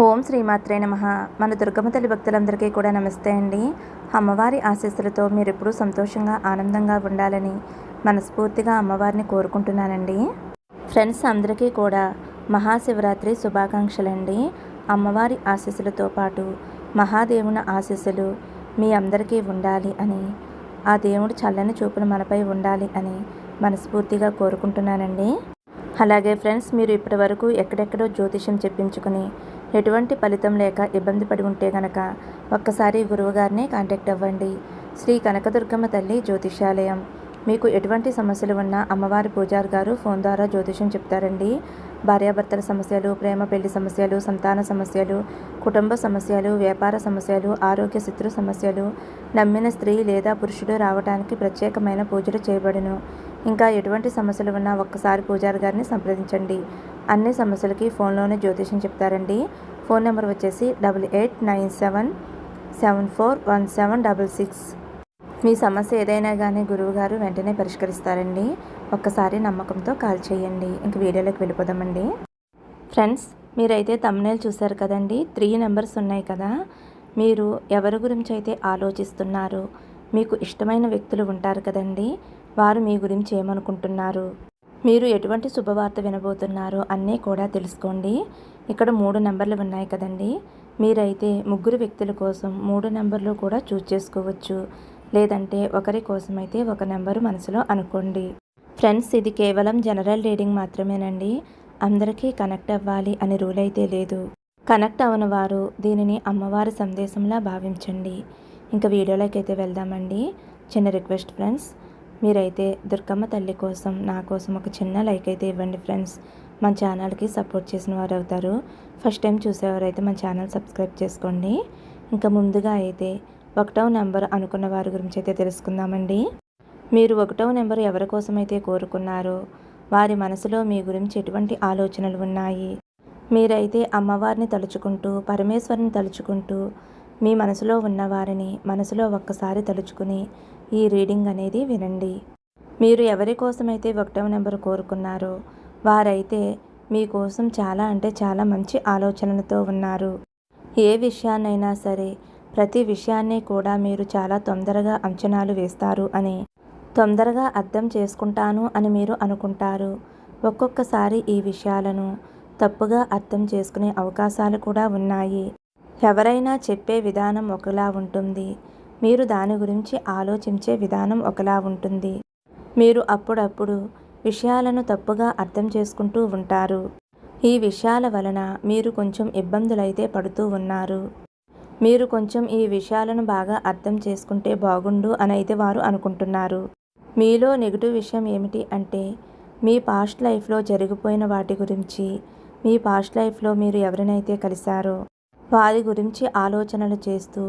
ఓం శ్రీమాత్రే నమః. మన దుర్గమ్మ తల్లి భక్తులందరికీ కూడా నమస్తే అండి. అమ్మవారి ఆశీస్సులతో మీరు ఎప్పుడూ సంతోషంగా ఆనందంగా ఉండాలని మనస్ఫూర్తిగా అమ్మవారిని కోరుకుంటున్నానండి. ఫ్రెండ్స్ అందరికీ కూడా మహాశివరాత్రి శుభాకాంక్షలండి. అమ్మవారి ఆశీస్సులతో పాటు మహాదేవుని ఆశీస్సులు మీ అందరికీ ఉండాలి అని, ఆ దేవుడు చల్లని చూపులు మనపై ఉండాలి అని మనస్ఫూర్తిగా కోరుకుంటున్నానండి. అలాగే ఫ్రెండ్స్, మీరు ఇప్పటి వరకు ఎక్కడెక్కడో జ్యోతిష్యం చెప్పించుకుని ఎటువంటి ఫలితం లేక ఇబ్బంది పడి ఉంటే గనక ఒక్కసారి గురువుగారిని కాంటాక్ట్ అవ్వండి. శ్రీ కనకదుర్గమ్మ తల్లి జ్యోతిష్యాలయం. మీకు ఎటువంటి సమస్యలు ఉన్నా అమ్మవారి పూజారి గారు ఫోన్ ద్వారా జ్యోతిష్యం చెప్తారండి. భార్యాభర్తల సమస్యలు, ప్రేమ పెళ్లి సమస్యలు, సంతాన సమస్యలు, కుటుంబ సమస్యలు, వ్యాపార సమస్యలు, ఆరోగ్య శత్రు సమస్యలు, నమ్మిన స్త్రీ లేదా పురుషుడు రావడానికి ప్రత్యేకమైన పూజలు చేయబడును. ఇంకా ఎటువంటి సమస్యలు ఉన్నా ఒక్కసారి పూజారి గారిని సంప్రదించండి. అన్ని సమస్యలకి ఫోన్లోనే జ్యోతిష్యం చెప్తారండి. ఫోన్ నెంబర్ వచ్చేసి 8897741766. మీ సమస్య ఏదైనా కానీ గురువుగారు వెంటనే పరిష్కరిస్తారండి. ఒక్కసారి నమ్మకంతో కాల్ చేయండి. ఇంక వీడియోలోకి వెళ్ళిపోదామండి. ఫ్రెండ్స్, మీరైతే థంబ్నెయిల్ చూశారు కదండి. 3 నెంబర్స్ ఉన్నాయి కదా. మీరు ఎవరి గురించి అయితే ఆలోచిస్తున్నారో, మీకు ఇష్టమైన వ్యక్తులు ఉంటారు కదండి, వారు మీ గురించి ఏమనుకుంటున్నారు, మీరు ఎటువంటి శుభవార్త వినబోతున్నారో అన్నీ కూడా తెలుసుకోండి. ఇక్కడ 3 నెంబర్లు ఉన్నాయి కదండి. మీరైతే 3 వ్యక్తుల కోసం 3 నెంబర్లు కూడా చూస్ చేసుకోవచ్చు. లేదంటే ఒకరి కోసం అయితే ఒక నెంబరు మనసులో అనుకోండి. ఫ్రెండ్స్, ఇది కేవలం జనరల్ రీడింగ్ మాత్రమేనండి. అందరికీ కనెక్ట్ అవ్వాలి అని రూల్ అయితే లేదు. కనెక్ట్ అవని వారు దీనిని అమ్మవారి సందేశంలా భావించండి. ఇంకా వీడియోలోకి అయితే వెళ్దామండి. చిన్న రిక్వెస్ట్ ఫ్రెండ్స్, మీరైతే దుర్గమ్మ తల్లి కోసం నా కోసం ఒక చిన్న లైక్ అయితే ఇవ్వండి ఫ్రెండ్స్. మన ఛానల్కి సపోర్ట్ చేసిన వారు అవుతారు. ఫస్ట్ టైం చూసేవారైతే మన ఛానల్ సబ్స్క్రైబ్ చేసుకోండి. ఇంకా ముందుగా అయితే 1వ నెంబర్ అనుకున్న వారి గురించి అయితే తెలుసుకుందామండి. మీరు 1వ నెంబర్ ఎవరి కోసమైతే కోరుకున్నారో వారి మనసులో మీ గురించి ఎటువంటి ఆలోచనలు ఉన్నాయి, మీరైతే అమ్మవారిని తలుచుకుంటూ, పరమేశ్వరిని తలుచుకుంటూ, మీ మనసులో ఉన్న వారిని మనసులో ఒక్కసారి తలుచుకుని ఈ రీడింగ్ అనేది వినండి. మీరు ఎవరి కోసమైతే 1వ నెంబర్ కోరుకున్నారో వారైతే మీకోసం చాలా అంటే చాలా మంచి ఆలోచనలతో ఉన్నారు. ఏ విషయాన్నైనా సరే, ప్రతి విషయాన్ని కూడా మీరు చాలా తొందరగా అంచనాలు వేస్తారు అని, తొందరగా అర్థం చేసుకుంటాను అని మీరు అనుకుంటారు. ఒక్కొక్కసారి ఈ విషయాలను తప్పుగా అర్థం చేసుకునే అవకాశాలు కూడా ఉన్నాయి. ఎవరైనా చెప్పే విధానం ఒకలా ఉంటుంది, మీరు దాని గురించి ఆలోచించే విధానం ఒకలా ఉంటుంది. మీరు అప్పుడప్పుడు విషయాలను తప్పుగా అర్థం చేసుకుంటూ ఉంటారు. ఈ విషయాల వలన మీరు కొంచెం ఇబ్బందులైతే పడుతూ ఉన్నారు. మీరు కొంచెం ఈ విషయాలను బాగా అర్థం చేసుకుంటే బాగుండు అని అయితే వారు అనుకుంటున్నారు. మీలో నెగిటివ్ విషయం ఏమిటి అంటే, మీ పాస్ట్ లైఫ్లో జరిగిపోయిన వాటి గురించి, మీ పాస్ట్ లైఫ్లో మీరు ఎవరినైతే కలిశారో వారి గురించి ఆలోచనలు చేస్తూ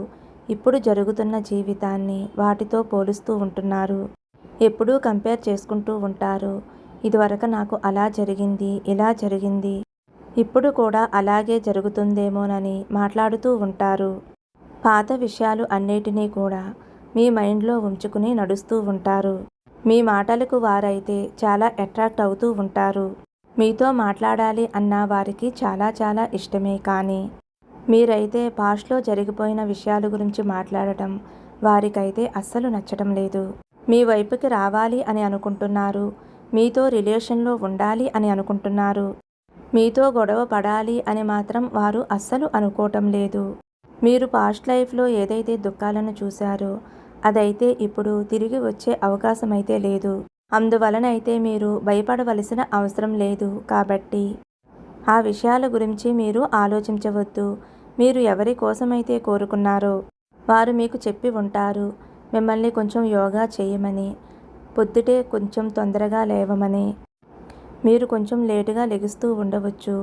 ఇప్పుడు జరుగుతున్న జీవితాన్ని వాటితో పోలుస్తూ ఉంటున్నారు. ఎప్పుడూ కంపేర్ చేసుకుంటూ ఉంటారు. ఇదివరకు నాకు అలా జరిగింది, ఇలా జరిగింది, ఇప్పుడు కూడా అలాగే జరుగుతుందేమోనని మాట్లాడుతూ ఉంటారు. పాత విషయాలు అన్నిటినీ కూడా మీ మైండ్లో ఉంచుకుని నడుస్తూ ఉంటారు. మీ మాటలకు వారైతే చాలా అట్రాక్ట్ అవుతూ ఉంటారు. మీతో మాట్లాడాలి అన్న వారికి చాలా చాలా ఇష్టమే. కానీ మీరైతే పాస్ట్లో జరిగిపోయిన విషయాల గురించి మాట్లాడటం వారికైతే అస్సలు నచ్చటం లేదు. మీ వైపుకి రావాలి అని అనుకుంటున్నారు. మీతో రిలేషన్లో ఉండాలి అని అనుకుంటున్నారు. మీతో గొడవ పడాలి అని మాత్రం వారు అస్సలు అనుకోవటం లేదు. మీరు పాస్ట్ లైఫ్లో ఏదైతే దుఃఖాలను చూశారో అదైతే ఇప్పుడు తిరిగి వచ్చే అవకాశం అయితే లేదు. అందువలనైతే మీరు భయపడవలసిన అవసరం లేదు. కాబట్టి ఆ విషయాల గురించి మీరు ఆలోచించవద్దు. మీరు ఎవరి కోసమైతే కోరుకున్నారో వారు మీకు చెప్పి ఉంటారు, మిమ్మల్ని కొంచెం యోగా చేయమని, పొద్దుటే కొంచెం తొందరగా లేవమని. మీరు కొంచెం లేటుగా లెగుస్తూ ఉండవచ్చు.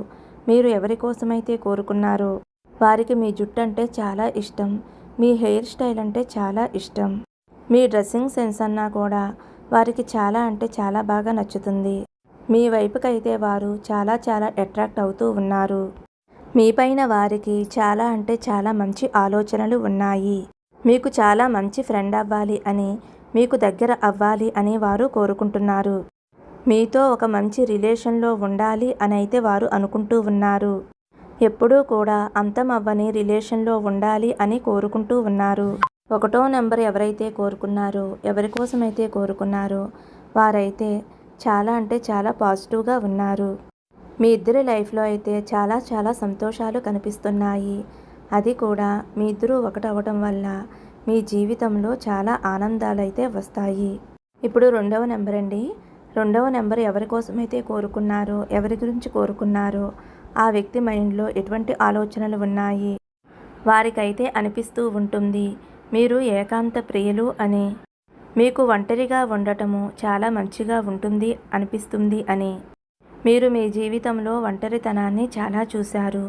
మీరు ఎవరి కోసమైతే కోరుకున్నారో వారికి మీ జుట్టు అంటే చాలా ఇష్టం, మీ హెయిర్ స్టైల్ అంటే చాలా ఇష్టం, మీ డ్రెస్సింగ్ సెన్స్ అన్నా కూడా వారికి చాలా అంటే చాలా బాగా నచ్చుతుంది. మీ వైపుకైతే వారు చాలా చాలా అట్రాక్ట్ అవుతూ ఉన్నారు. మీపైన వారికి చాలా అంటే చాలా మంచి ఆలోచనలు ఉన్నాయి. మీకు చాలా మంచి ఫ్రెండ్ అవ్వాలి అని, మీకు దగ్గర అవ్వాలి అని వారు కోరుకుంటున్నారు. మీతో ఒక మంచి రిలేషన్లో ఉండాలి అని అయితే వారు అనుకుంటూ ఉన్నారు. ఎప్పుడూ కూడా అంతమవ్వని రిలేషన్లో ఉండాలి అని కోరుకుంటూ ఉన్నారు. 1వ నెంబర్ ఎవరైతే కోరుకున్నారో, ఎవరి కోసమైతే కోరుకున్నారో వారైతే చాలా అంటే చాలా పాజిటివ్గా ఉన్నారు. మీ ఇద్దరి లైఫ్లో అయితే చాలా చాలా సంతోషాలు కనిపిస్తున్నాయి. అది కూడా మీ ఇద్దరూ ఒకటవడం వల్ల మీ జీవితంలో చాలా ఆనందాలు అయితే వస్తాయి. ఇప్పుడు 2వ నెంబర్ అండి. 2వ నెంబర్ ఎవరి కోసమైతే కోరుకున్నారో, ఎవరి గురించి కోరుకున్నారో ఆ వ్యక్తి మైండ్లో ఎటువంటి ఆలోచనలు ఉన్నాయి. వారికైతే అనిపిస్తూ ఉంటుంది మీరు ఏకాంత ప్రియులు అని, మీకు ఒంటరిగా ఉండటము చాలా మంచిగా ఉంటుంది అనిపిస్తుంది అని. మీరు మీ జీవితంలో ఒంటరితనాన్ని చాలా చూశారు.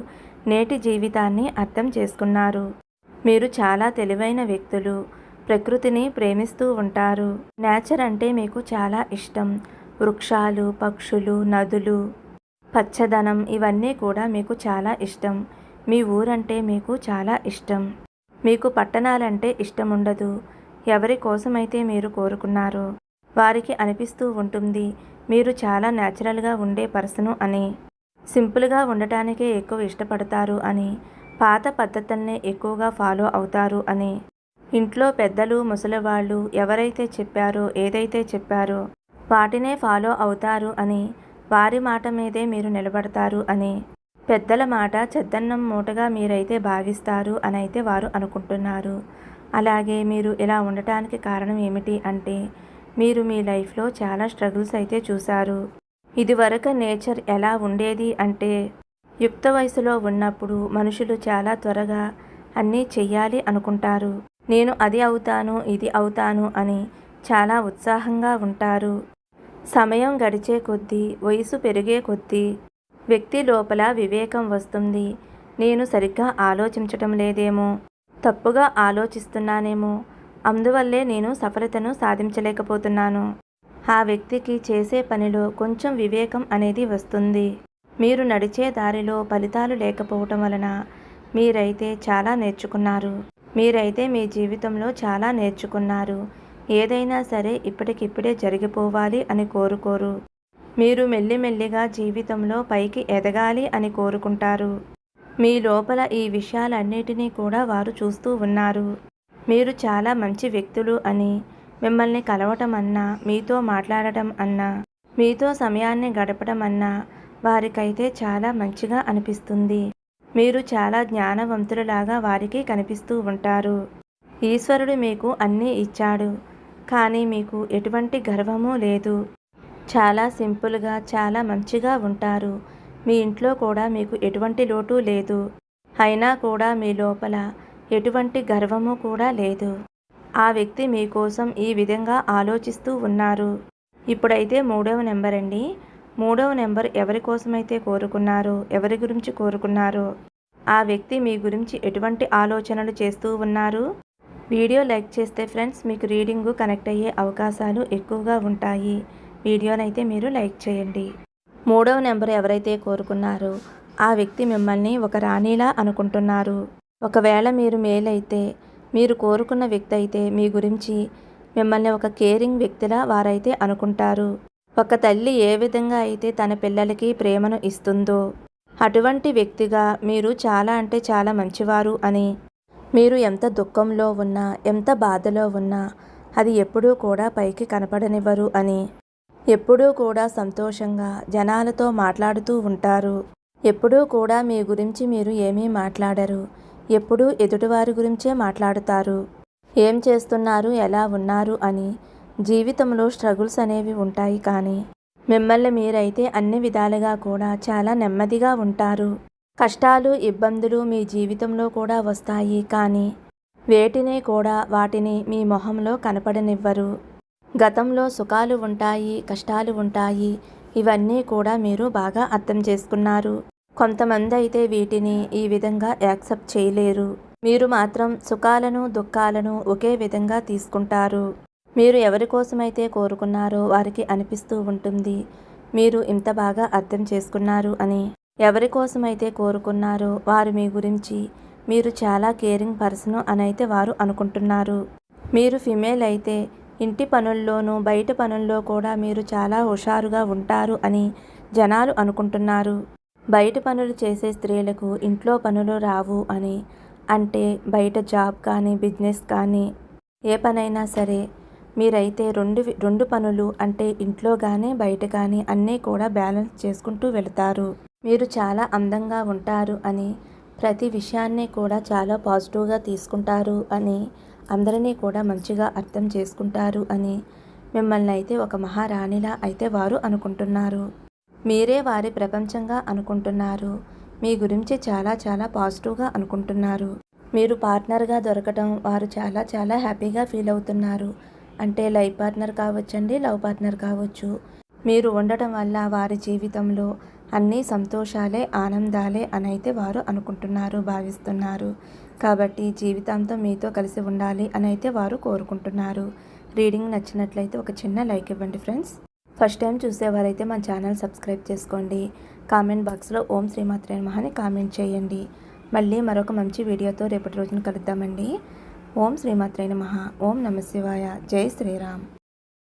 నేటి జీవితాన్ని అర్థం చేసుకున్నారు. మీరు చాలా తెలివైన వ్యక్తులు. ప్రకృతిని ప్రేమిస్తూ ఉంటారు. నేచర్ అంటే మీకు చాలా ఇష్టం. వృక్షాలు, పక్షులు, నదులు, పచ్చదనం ఇవన్నీ కూడా మీకు చాలా ఇష్టం. మీ ఊరంటే మీకు చాలా ఇష్టం. మీకు పట్టణాలంటే ఇష్టం ఉండదు. ఎవరి కోసమైతే మీరు కోరుకున్నారో వారికి అనిపిస్తూ ఉంటుంది మీరు చాలా న్యాచురల్గా ఉండే పర్సను అని, సింపుల్గా ఉండటానికే ఎక్కువ ఇష్టపడతారు అని, పాత పద్ధతుల్నే ఎక్కువగా ఫాలో అవుతారు అని, ఇంట్లో పెద్దలు ముసలివాళ్ళు ఎవరైతే చెప్పారో ఏదైతే చెప్పారో వాటినే ఫాలో అవుతారు అని, వారి మాట మీదే మీరు నిలబడతారు అని, పెద్దల మాట చెద్దన్నం మూటగా మీరైతే భావిస్తారు అని అయితే వారు అనుకుంటున్నారు. అలాగే మీరు ఇలా ఉండటానికి కారణం ఏమిటి అంటే మీరు మీ లైఫ్లో చాలా స్ట్రగుల్స్ అయితే చూశారు. ఇదివరకు నేచర్ ఎలా ఉండేది అంటే యుక్త వయసులో ఉన్నప్పుడు మనుషులు చాలా త్వరగా అన్నీ చెయ్యాలి అనుకుంటారు. నేను అది అవుతాను ఇది అవుతాను అని చాలా ఉత్సాహంగా ఉంటారు. సమయం గడిచే కొద్దీ, వయసు పెరిగే కొద్దీ వ్యక్తి లోపల వివేకం వస్తుంది. నేను సరిగ్గా ఆలోచించటం లేదేమో, తప్పుగా ఆలోచిస్తున్నానేమో, అందువల్లే నేను సఫలతను సాధించలేకపోతున్నాను. ఆ వ్యక్తికి చేసే పనిలో కొంచెం వివేకం అనేది వస్తుంది. మీరు నడిచే దారిలో ఫలితాలు లేకపోవటం వలన మీరైతే చాలా నేర్చుకున్నారు. మీరైతే మీ జీవితంలో చాలా నేర్చుకున్నారు. ఏదైనా సరే ఇప్పటికిప్పుడే జరిగిపోవాలి అని కోరుకోరు. మీరు మెల్లిమెల్లిగా జీవితంలో పైకి ఎదగాలి అని కోరుకుంటారు. మీ లోపల ఈ విషయాలన్నిటినీ కూడా వారు చూస్తూ ఉన్నారు. మీరు చాలా మంచి వ్యక్తులు అని, మిమ్మల్ని కలవటం అన్నా, మీతో మాట్లాడటం అన్నా, మీతో సమయాన్ని గడపడం అన్నా వారికైతే చాలా మంచిగా అనిపిస్తుంది. మీరు చాలా జ్ఞానవంతులలాగా వారికి కనిపిస్తూ ఉంటారు. ఈశ్వరుడు మీకు అన్నీ ఇచ్చాడు, కానీ మీకు ఎటువంటి గర్వమూ లేదు. చాలా సింపుల్గా చాలా మంచిగా ఉంటారు. మీ ఇంట్లో కూడా మీకు ఎటువంటి లోటు లేదు. అయినా కూడా మీ లోపల ఎటువంటి గర్వము కూడా లేదు. ఆ వ్యక్తి మీకోసం ఈ విధంగా ఆలోచిస్తూ ఉన్నారు. ఇప్పుడైతే 3వ నెంబర్ అండి. 3వ నెంబర్ ఎవరి కోసమైతే కోరుకున్నారో, ఎవరి గురించి కోరుకున్నారో ఆ వ్యక్తి మీ గురించి ఎటువంటి ఆలోచనలు చేస్తూ ఉన్నారు. వీడియో లైక్ చేస్తే ఫ్రెండ్స్ మీకు రీడింగు కనెక్ట్ అయ్యే అవకాశాలు ఎక్కువగా ఉంటాయి. వీడియోనైతే మీరు లైక్ చేయండి. 3వ నెంబర్ ఎవరైతే కోరుకున్నారో ఆ వ్యక్తి మిమ్మల్ని ఒక రాణిలా అనుకుంటున్నారు. ఒకవేళ మీరు మేలైతే, మీరు కోరుకున్న వ్యక్తి అయితే మీ గురించి మిమ్మల్ని ఒక కేరింగ్ వ్యక్తిలా వారైతే అనుకుంటారు. ఒక తల్లి ఏ విధంగా అయితే తన పిల్లలకి ప్రేమను ఇస్తుందో అటువంటి వ్యక్తిగా మీరు చాలా అంటే చాలా మంచివారు అని, మీరు ఎంత దుఃఖంలో ఉన్నా, ఎంత బాధలో ఉన్నా అది ఎప్పుడూ కూడా పైకి కనపడనివ్వరు అని, ఎప్పుడూ కూడా సంతోషంగా జనాలతో మాట్లాడుతూ ఉంటారు. ఎప్పుడూ కూడా మీ గురించి మీరు ఏమీ మాట్లాడరు. ఎప్పుడూ ఎదుటివారి గురించే మాట్లాడుతారు. ఏం చేస్తున్నారు, ఎలా ఉన్నారు అని. జీవితంలో స్ట్రగుల్స్ అనేవి ఉంటాయి, కానీ మిమ్మల్ని మీరైతే అన్ని విధాలుగా కూడా చాలా నెమ్మదిగా ఉంటారు. కష్టాలు, ఇబ్బందులు మీ జీవితంలో కూడా వస్తాయి, కానీ వేటిని కూడా వాటిని మీ మొహంలో కనపడనివ్వరు. గతంలో సుఖాలు ఉంటాయి, కష్టాలు ఉంటాయి. ఇవన్నీ కూడా మీరు బాగా అర్థం చేసుకున్నారు. కొంతమంది అయితే వీటిని ఈ విధంగా యాక్సెప్ట్ చేయలేరు. మీరు మాత్రం సుఖాలను, దుఃఖాలను ఒకే విధంగా తీసుకుంటారు. మీరు ఎవరి కోసమైతే కోరుకున్నారో వారికి అనిపిస్తూ ఉంటుంది మీరు ఇంత బాగా అర్థం చేసుకున్నారు అని. ఎవరి కోసమైతే కోరుకున్నారో వారు మీ గురించి మీరు చాలా కేరింగ్ పర్సన్ అని అయితే వారు అనుకుంటున్నారు. మీరు ఫిమేల్ అయితే ఇంటి పనుల్లోనూ బయట పనుల్లో కూడా మీరు చాలా హుషారుగా ఉంటారు అని జనాలు అనుకుంటున్నారు. బయట పనులు చేసే స్త్రీలకు ఇంట్లో పనులు రావు అని, అంటే బయట జాబ్ కానీ బిజినెస్ కానీ ఏ పనైనా సరే మీరైతే రెండు పనులు అంటే ఇంట్లో కానీ బయట కానీ అన్నీ కూడా బ్యాలెన్స్ చేసుకుంటూ వెళతారు. మీరు చాలా అందంగా ఉంటారు అని, ప్రతి విషయాన్ని కూడా చాలా పాజిటివ్గా తీసుకుంటారు అని, అందరినీ కూడా మంచిగా అర్థం చేసుకుంటారు అని, మిమ్మల్ని అయితే ఒక మహారాణిలా అయితే వారు అనుకుంటున్నారు. మీరే వారి ప్రపంచంగా అనుకుంటున్నారు. మీ గురించి చాలా చాలా పాజిటివ్గా అనుకుంటున్నారు. మీరు పార్ట్నర్గా దొరకటం వారు చాలా చాలా హ్యాపీగా ఫీల్ అవుతున్నారు. అంటే లైఫ్ పార్ట్నర్ కావచ్చండి, లవ్ పార్ట్నర్ కావచ్చు. మీరు ఉండటం వల్ల వారి జీవితంలో అన్నీ సంతోషాలే, ఆనందాలే అనైతే వారు అనుకుంటున్నారు, భావిస్తున్నారు. కాబట్టి జీవితాంతం మీతో కలిసి ఉండాలి అని అయితే వారు కోరుకుంటున్నారు. రీడింగ్ నచ్చినట్లయితే ఒక చిన్న లైక్ ఇవ్వండి ఫ్రెండ్స్. ఫస్ట్ టైం చూసేవారైతే మన ఛానల్ సబ్స్క్రైబ్ చేసుకోండి. కామెంట్ బాక్స్లో ఓం శ్రీమాత్రే నమః అని కామెంట్ చేయండి. మళ్ళీ మరొక మంచి వీడియోతో రేపటి రోజున కలుద్దామండి. ఓం శ్రీమాత్రే నమః. ఓం నమః శివాయ. జై శ్రీరామ్.